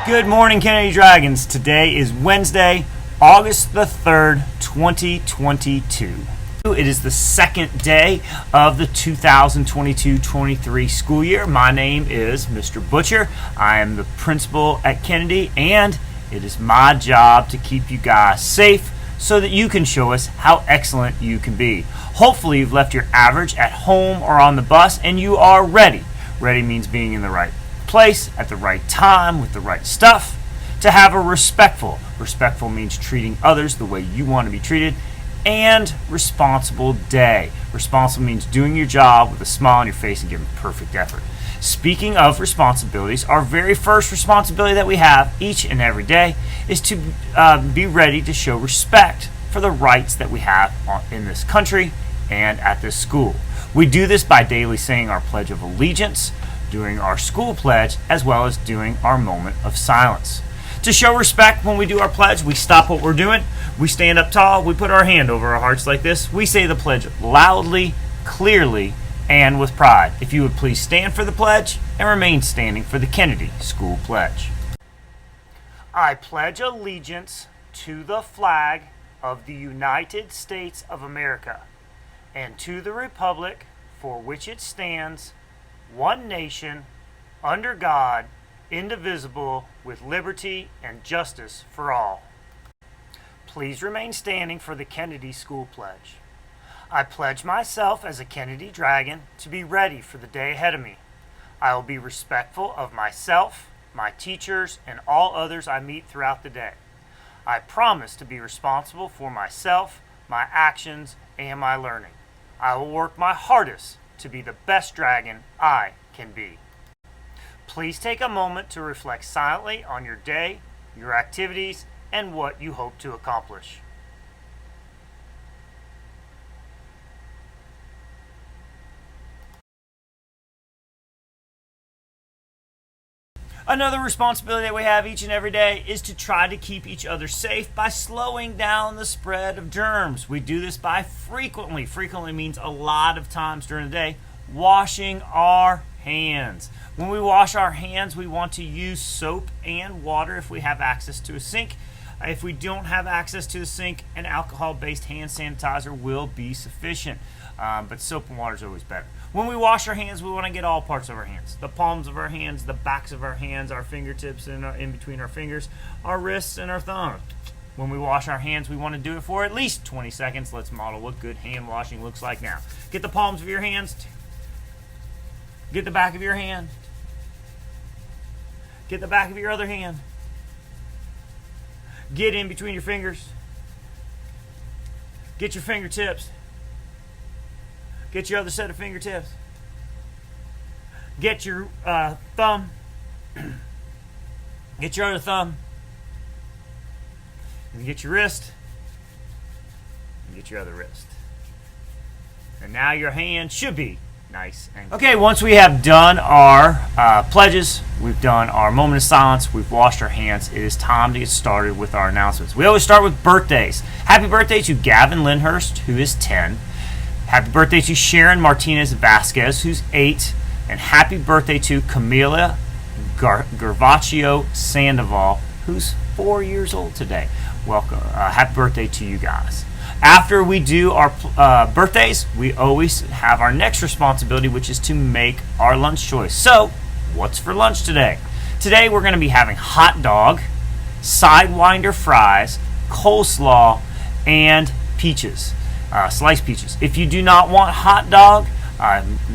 Good morning, Kennedy Dragons. Today is Wednesday, August the 3rd, 2022. It is the second day of the 2022-23 school year. My name is Mr. Butcher. I am the principal at Kennedy, and it is my job to keep you guys safe so that you can show us how excellent you can be. Hopefully you've left your average at home or on the bus and you are ready. Ready means being in the right place at the right time with the right stuff to have a respectful means treating others the way you want to be treated, and responsible day. Responsible means doing your job with a smile on your face and giving perfect effort. Speaking of responsibilities, our very first responsibility that we have each and every day is to be ready to show respect for the rights that we have in this country and at this school. We do this by daily saying our Pledge of Allegiance, doing our school pledge, as well as doing our moment of silence. To show respect when we do our pledge, we stop what we're doing, we stand up tall, we put our hand over our hearts like this, we say the pledge loudly, clearly, and with pride. If you would please stand for the pledge and remain standing for the Kennedy School Pledge. I pledge allegiance to the flag of the United States of America and to the republic for which it stands, one nation, under God, indivisible, with liberty and justice for all. Please remain standing for the Kennedy School Pledge. I pledge myself as a Kennedy Dragon to be ready for the day ahead of me. I will be respectful of myself, my teachers, and all others I meet throughout the day. I promise to be responsible for myself, my actions, and my learning. I will work my hardest to be the best dragon I can be. Please take a moment to reflect silently on your day, your activities, and what you hope to accomplish. Another responsibility that we have each and every day is to try to keep each other safe by slowing down the spread of germs. We do this by frequently means a lot of times during the day, washing our hands. When we wash our hands, we want to use soap and water if we have access to a sink. If we don't have access to the sink, an alcohol-based hand sanitizer will be sufficient, but soap and water is always better. When we wash our hands, we want to get all parts of our hands. The palms of our hands, the backs of our hands, our fingertips and in between our fingers, our wrists and our thumbs. When we wash our hands, we want to do it for at least 20 seconds. Let's model what good hand washing looks like now. Get the palms of your hands. Get the back of your hand. Get the back of your other hand. Get in between your fingers. Get your fingertips. Get your other set of fingertips. Get your thumb. Get your other thumb. And get your wrist. And get your other wrist. And now your hand should be nice and good. Okay, once we have done our pledges, we've done our moment of silence, we've washed our hands, it is time to get started with our announcements. We always start with birthdays. Happy birthday to Gavin Lindhurst, who is 10. Happy birthday to Sharon Martinez Vasquez, who's 8. And happy birthday to Camila Gervaccio Sandoval, who's 4 years old today. Welcome. Happy birthday to you guys. After we do our birthdays, we always have our next responsibility, which is to make our lunch choice. So, what's for lunch today? Today we're going to be having hot dog, sidewinder fries, coleslaw, and peaches, sliced peaches. If you do not want hot dog,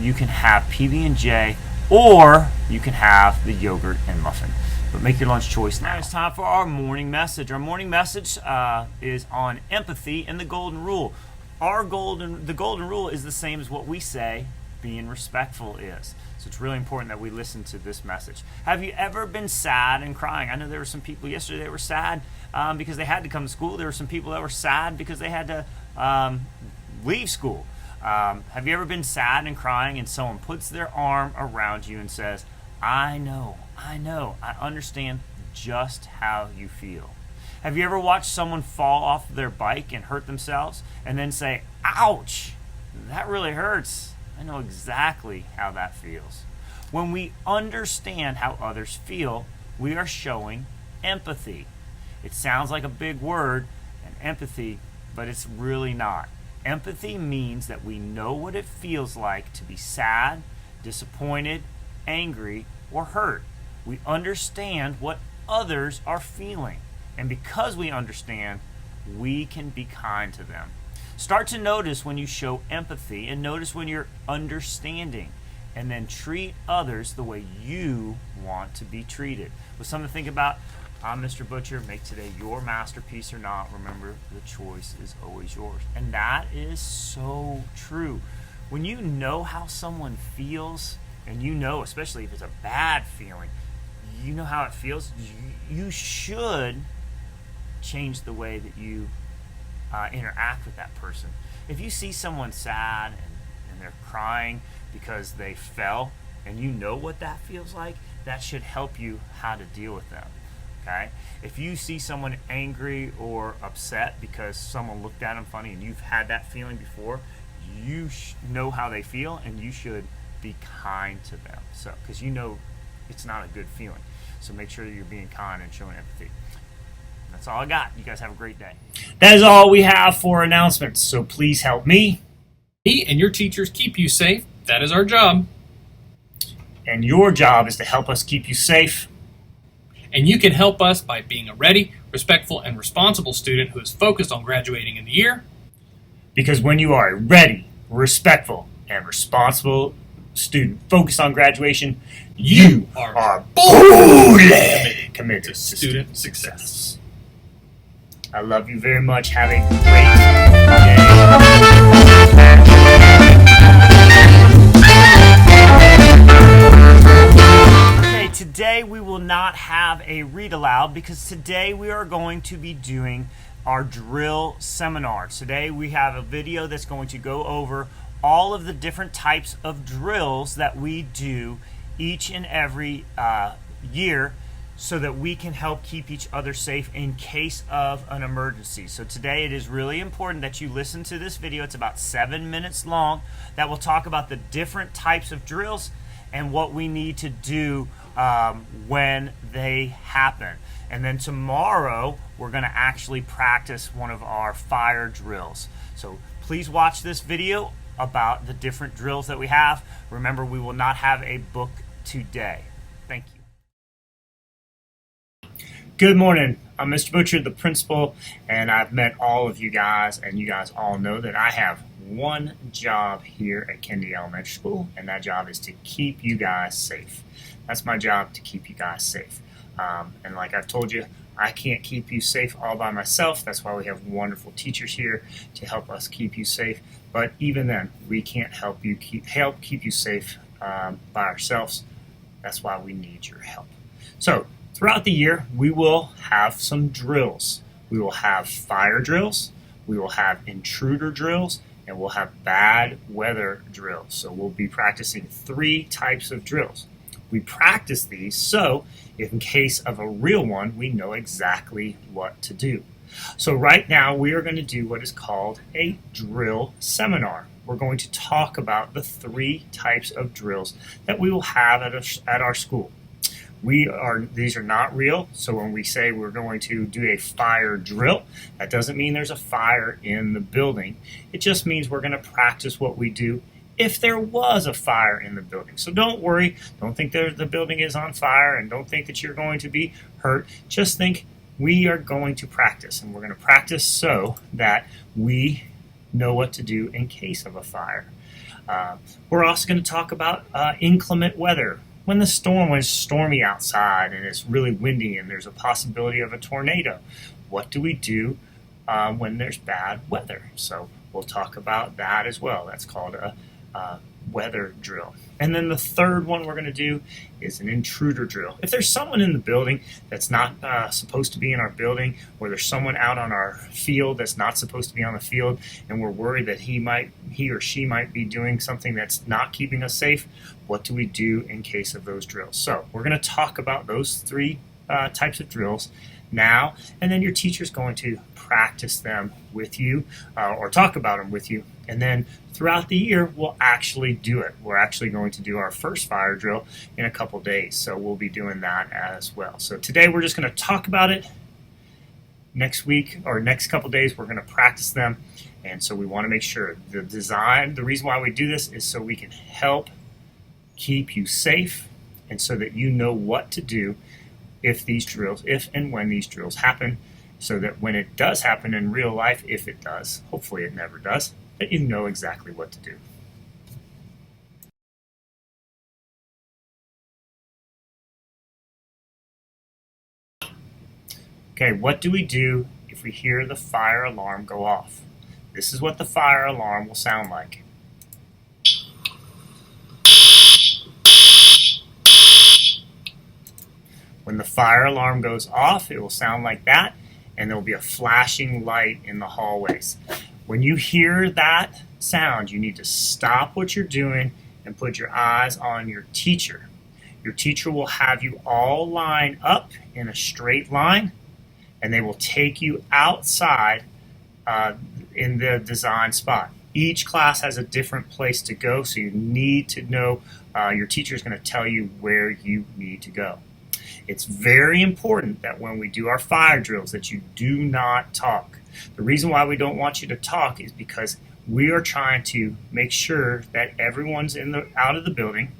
you can have PB&J, or you can have the yogurt and muffin. But make your lunch choice now. It's time for our morning message. Our morning message is on empathy and the golden rule. The golden rule is the same as what we say being respectful is. So it's really important that we listen to this message. Have you ever been sad and crying? I know there were some people yesterday that were sad because they had to come to school. There were some people that were sad because they had to leave school. Have you ever been sad and crying and someone puts their arm around you and says, I know, I understand just how you feel. Have you ever watched someone fall off their bike and hurt themselves and then say, ouch, that really hurts. I know exactly how that feels. When we understand how others feel, we are showing empathy. It sounds like a big word, and empathy, but it's really not. Empathy means that we know what it feels like to be sad, disappointed, angry, or hurt. We understand what others are feeling. And because we understand, we can be kind to them. Start to notice when you show empathy and notice when you're understanding. And then treat others the way you want to be treated. With something to think about, I'm Mr. Butcher. Make today your masterpiece or not. Remember, the choice is always yours. And that is so true. When you know how someone feels, and you know, especially if it's a bad feeling, you know how it feels, you should change the way that you interact with that person. If you see someone sad and they're crying because they fell, and you know what that feels like, that should help you how to deal with them. Okay? If you see someone angry or upset because someone looked at them funny and you've had that feeling before, you know how they feel, and you should be kind to them. So, because you know it's not a good feeling. So make sure that you're being kind and showing empathy. That's all I got. You guys have a great day. That is all we have for announcements. So please help me and your teachers keep you safe. That is our job. And your job is to help us keep you safe. And you can help us by being a ready, respectful, and responsible student who is focused on graduating in the year. Because when you are a ready, respectful, and responsible student focused on graduation, you are fully committed to student success. I love you very much. Have a great day. Okay, today we will not have a read aloud because today we are going to be doing our drill seminar. Today we have a video that's going to go over all of the different types of drills that we do each and every year so that we can help keep each other safe in case of an emergency. So today it is really important that you listen to this video. It's about 7 minutes long that will talk about the different types of drills and what we need to do when they happen. And then tomorrow we're going to actually practice one of our fire drills. So please watch this video about the different drills that we have. Remember, we will not have a book today. Thank you. Good morning. I'm Mr. Butcher, the principal, and I've met all of you guys, and you guys all know that I have one job here at Kennedy Elementary School, and that job is to keep you guys safe. That's my job, to keep you guys safe. And like I've told you, I can't keep you safe all by myself. That's why we have wonderful teachers here to help us keep you safe. But even then, we can't help keep you safe by ourselves. That's why we need your help. So throughout the year, we will have some drills. We will have fire drills, we will have intruder drills, and we'll have bad weather drills. So we'll be practicing 3 types of drills. We practice these so if in case of a real one, we know exactly what to do. So right now we are going to do what is called a drill seminar. We're going to talk about the 3 types of drills that we will have at our school. These are not real, so when we say we're going to do a fire drill, that doesn't mean there's a fire in the building. It just means we're going to practice what we do if there was a fire in the building. So don't worry, don't think the building is on fire, and don't think that you're going to be hurt. Just think we are going to practice, and we're going to practice so that we know what to do in case of a fire. We're also going to talk about inclement weather. When it's stormy outside and it's really windy and there's a possibility of a tornado, what do we do when there's bad weather? So we'll talk about that as well. That's called a weather drill. And then the third one we're going to do is an intruder drill. If there's someone in the building that's not supposed to be in our building, or there's someone out on our field that's not supposed to be on the field, and we're worried that he or she might be doing something that's not keeping us safe, what do we do in case of those drills? So we're going to talk about those 3 types of drills now, and then your teacher's going to practice them with you or talk about them with you, and then throughout the year we'll actually do it. We're actually going to do our first fire drill in a couple days, so we'll be doing that as well. So today we're just going to talk about it. Next week or next couple days we're going to practice them, and so we want to make sure the reason why we do this is so we can help keep you safe and so that you know what to do if and when these drills happen, so that when it does happen in real life, if it does, hopefully it never does, that you know exactly what to do. Okay, what do we do if we hear the fire alarm go off? This is what the fire alarm will sound like. When the fire alarm goes off, it will sound like that, and there will be a flashing light in the hallways. When you hear that sound, you need to stop what you're doing and put your eyes on your teacher. Your teacher will have you all line up in a straight line, and they will take you outside in the design spot. Each class has a different place to go, so you need to know, your teacher is going to tell you where you need to go. It's very important that when we do our fire drills that you do not talk. The reason why we don't want you to talk is because we are trying to make sure that everyone's out of the building.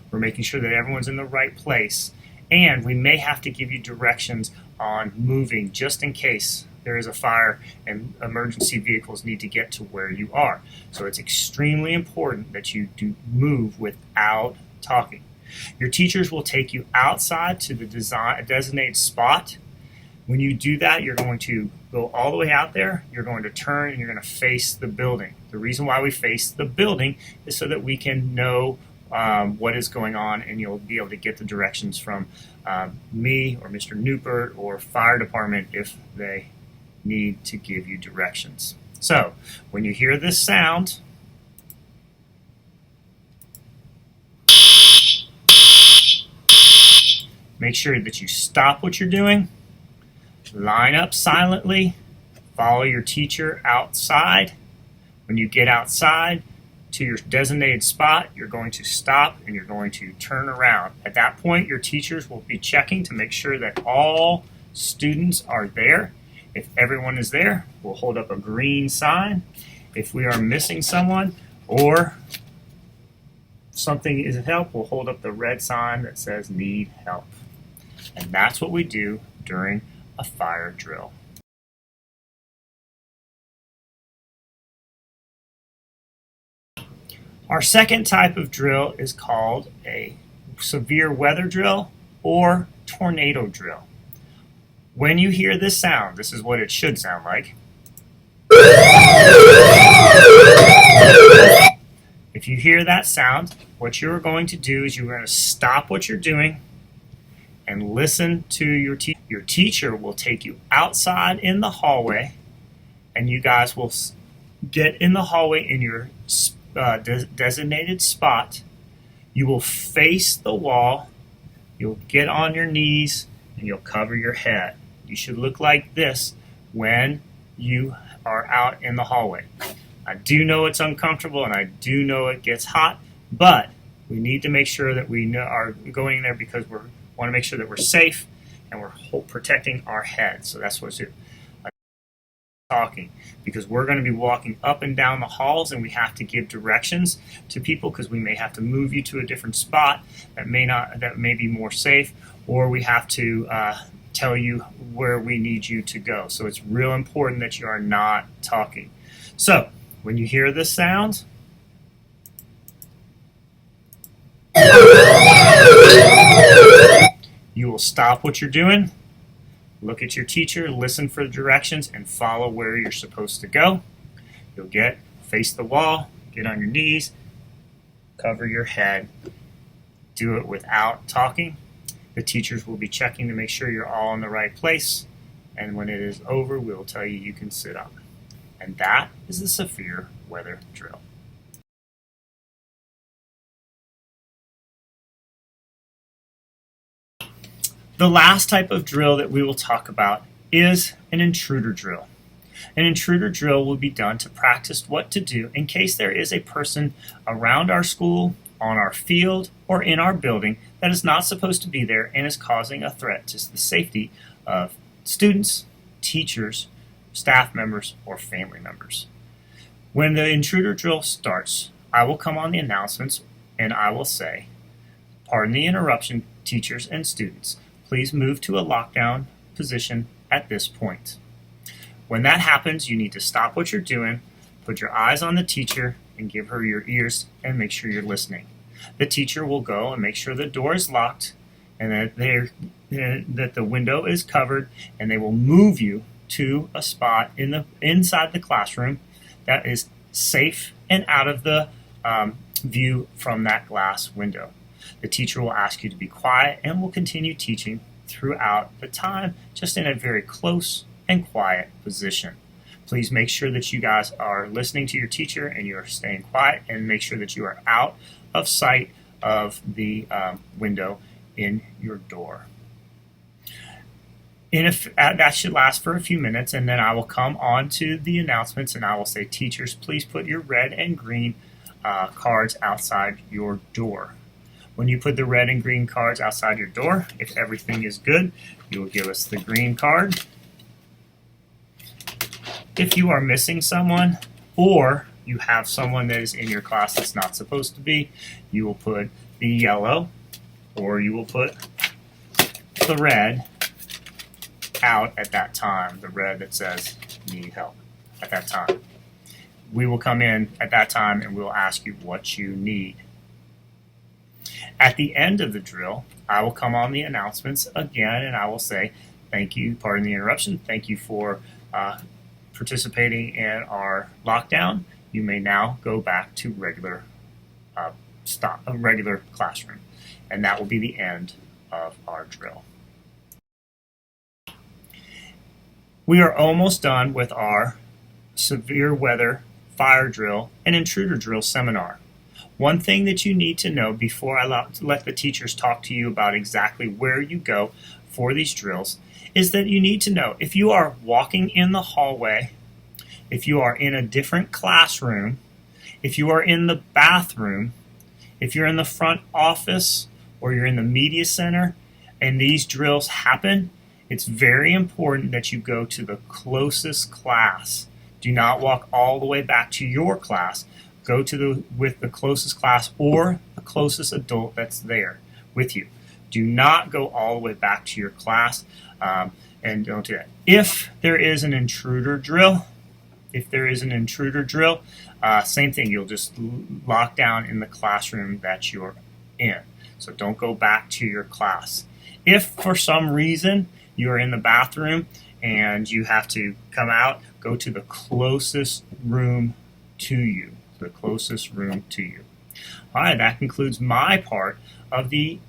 We're making sure that everyone's in the right place, and we may have to give you directions on moving just in case there is a fire and emergency vehicles need to get to where you are. So it's extremely important that you do move without talking. Your teachers will take you outside to the designated spot. When you do that, you're going to go all the way out there. You're going to turn and you're going to face the building. The reason why we face the building is so that we can know what is going on, and you'll be able to get the directions from me or Mr. Newport or fire department if they need to give you directions. So when you hear this sound, make sure that you stop what you're doing, line up silently, follow your teacher outside. When you get outside to your designated spot, you're going to stop and you're going to turn around. At that point, your teachers will be checking to make sure that all students are there. If everyone is there, we'll hold up a green sign. If we are missing someone or something isn't help, we'll hold up the red sign that says need help. And that's what we do during a fire drill. Our second type of drill is called a severe weather drill or tornado drill. When you hear this sound, this is what it should sound like. If you hear that sound, what you're going to do is you're going to stop what you're doing and listen to your teacher. Your teacher will take you outside in the hallway, and you guys will get in the hallway in your designated spot. You will face the wall. You'll get on your knees, and you'll cover your head. You should look like this when you are out in the hallway. I do know it's uncomfortable, and I do know it gets hot, but we need to make sure that we are going there because we want to make sure that we're safe and we're protecting our head. So that's what's talking, because we're going to be walking up and down the halls, and we have to give directions to people because we may have to move you to a different spot that may be more safe, or we have to tell you where we need you to go. So it's real important that you are not talking. So when you hear this sound, you will stop what you're doing, look at your teacher, listen for the directions, and follow where you're supposed to go. You'll face the wall, get on your knees, cover your head. Do it without talking. The teachers will be checking to make sure you're all in the right place, and when it is over, we'll tell you you can sit up. And that is the severe weather drill. The last type of drill that we will talk about is an intruder drill. An intruder drill will be done to practice what to do in case there is a person around our school, on our field, or in our building that is not supposed to be there and is causing a threat to the safety of students, teachers, staff members, or family members. When the intruder drill starts, I will come on the announcements and I will say, "Pardon the interruption, teachers and students. Please move to a lockdown position at this point." When that happens, you need to stop what you're doing, put your eyes on the teacher, and give her your ears and make sure you're listening. The teacher will go and make sure the door is locked and that the window is covered, and they will move you to a spot inside the classroom that is safe and out of the view from that glass window. The teacher will ask you to be quiet and will continue teaching throughout the time, just in a very close and quiet position. Please make sure that you guys are listening to your teacher and you are staying quiet, and make sure that you are out of sight of the window in your door. That should last for a few minutes, and then I will come on to the announcements and I will say, "Teachers, please put your red and green cards outside your door." When you put the red and green cards outside your door, if everything is good, you will give us the green card. If you are missing someone, or you have someone that is in your class that's not supposed to be, you will put the yellow, or you will put the red out at that time, the red that says "need help" at that time. We will come in at that time and we'll ask you what you need. At the end of the drill, I will come on the announcements again and I will say, "Thank you, pardon the interruption, thank you for participating in our lockdown. You may now go back to regular classroom." And that will be the end of our drill. We are almost done with our severe weather, fire drill, and intruder drill seminar. One thing that you need to know before I let the teachers talk to you about exactly where you go for these drills is that you need to know if you are walking in the hallway, if you are in a different classroom, if you are in the bathroom, if you're in the front office or you're in the media center and these drills happen, it's very important that you go to the closest class. Do not walk all the way back to your class. Go to with the closest class or the closest adult that's there with you. Do not go all the way back to your class, and don't do that. If there is an intruder drill, same thing. You'll just lock down in the classroom that you're in. So don't go back to your class. If for some reason you're in the bathroom and you have to come out, go to the closest room to you. All right, that concludes my part of the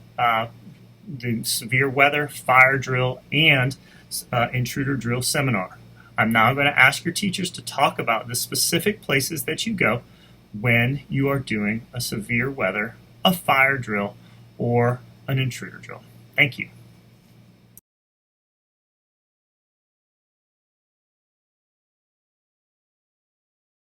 severe weather, fire drill, and intruder drill seminar. I'm now going to ask your teachers to talk about the specific places that you go when you are doing a severe weather, a fire drill, or an intruder drill. Thank you.